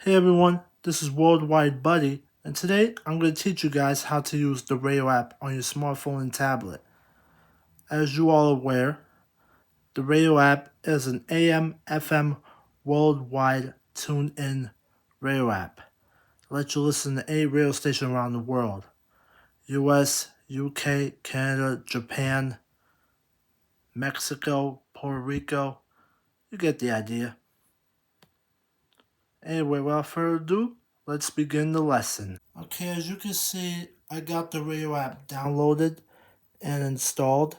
Hey everyone, this is Worldwide Buddy, and today I'm going to teach you guys how to use the RadioApp on your smartphone and tablet. As you all are aware, the RadioApp is an AM/FM worldwide tuned-in radio app. It lets you listen to any radio station around the world: US, UK, Canada, Japan, Mexico, Puerto Rico. You get the idea. Anyway, without further ado, let's begin the lesson. Okay, as you can see, I got the radio app downloaded and installed.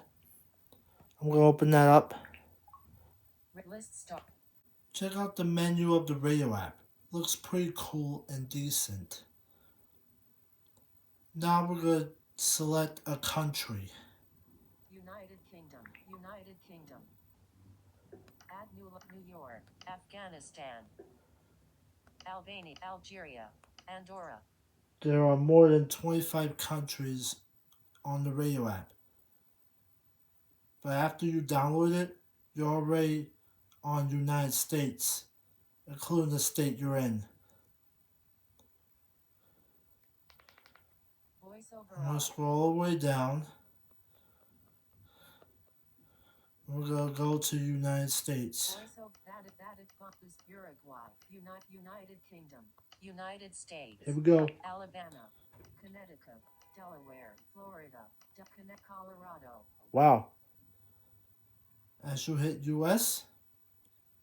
I'm going to open that up. Check out the menu of the radio app. Looks pretty cool and decent. Now we're going to select a country. United Kingdom. Add New York, Afghanistan, Albania, Algeria, Andorra. There are more than 25 countries on the radio app. But after you download it, you're already on United States, including the state you're in. I'm going to scroll all the way down. We're going to go to United States. Uruguay, United Kingdom, United States. Here we go. Alabama, Connecticut, Delaware, Florida, Colorado. Wow. As you hit US,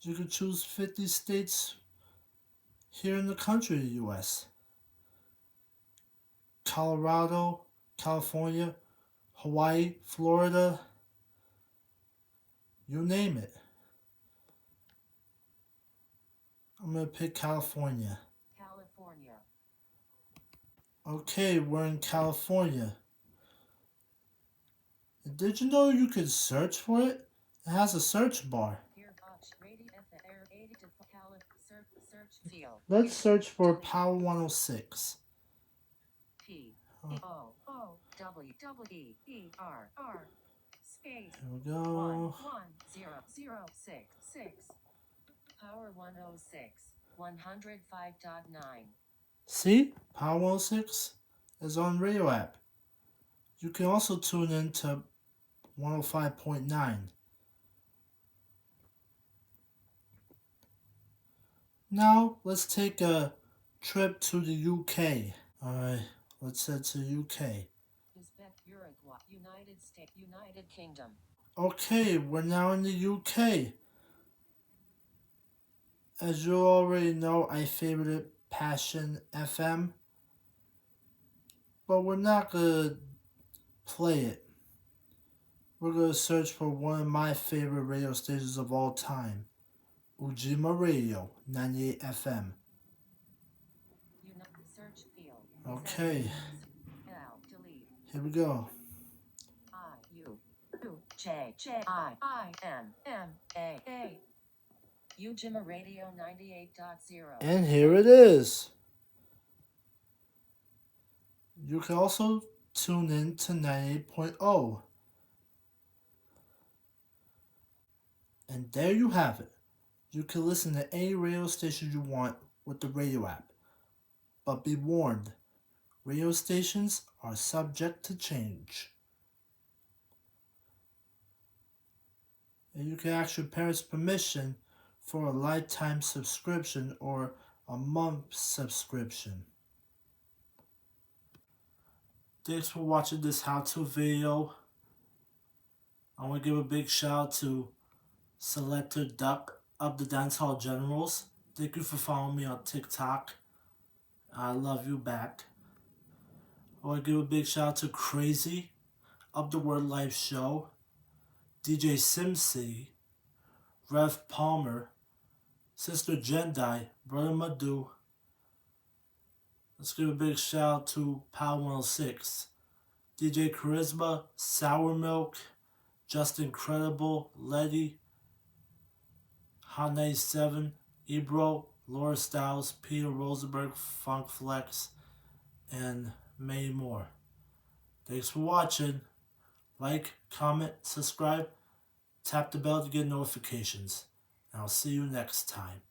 you can choose 50 states here in the country of the US. Colorado, California, Hawaii, Florida, you name it. I'm going to pick California. Okay, we're in California. Did you know you could search for it? It has a search bar. Let's search for Power 106. P-O-O-W-W-E-R-R space. Here we go. 11006. Power 106, 105.9. See? Power 106 is on RadioApp. You can also tune in to 105.9. Now, let's take a trip to the UK. Alright, let's head to the UK. Uruguay, United States, United Kingdom. Okay, we're now in the UK. As you already know, I favorited Passion FM. But we're not going to play it. We're going to search for one of my favorite radio stations of all time. Ujima Radio, 98 FM. Okay. Here we go. I-U-J-J-I-I-M-M-A-A. Ujima Radio 98.0. And here it is. You can also tune in to 98.0. And there you have it. You can listen to any radio station you want with the radio app. But be warned, radio stations are subject to change. And you can ask your parents' permission for a lifetime subscription or a month subscription. Thanks for watching this how-to video. I want to give a big shout out to Selector Duck of the Dancehall Generals. Thank you for following me on TikTok. I love you back. I want to give a big shout out to Crazy of the Word Life Show, DJ Simsy, Rev Palmer, Sister Jendai, Brother Madu. Let's give a big shout out to Power 106, DJ Charisma, Sour Milk, Just Incredible, Letty, Hot 97, Ebro, Laura Styles, Peter Rosenberg, Funk Flex, and many more. Thanks for watching. Like, comment, subscribe, tap the bell to get notifications. And I'll see you next time.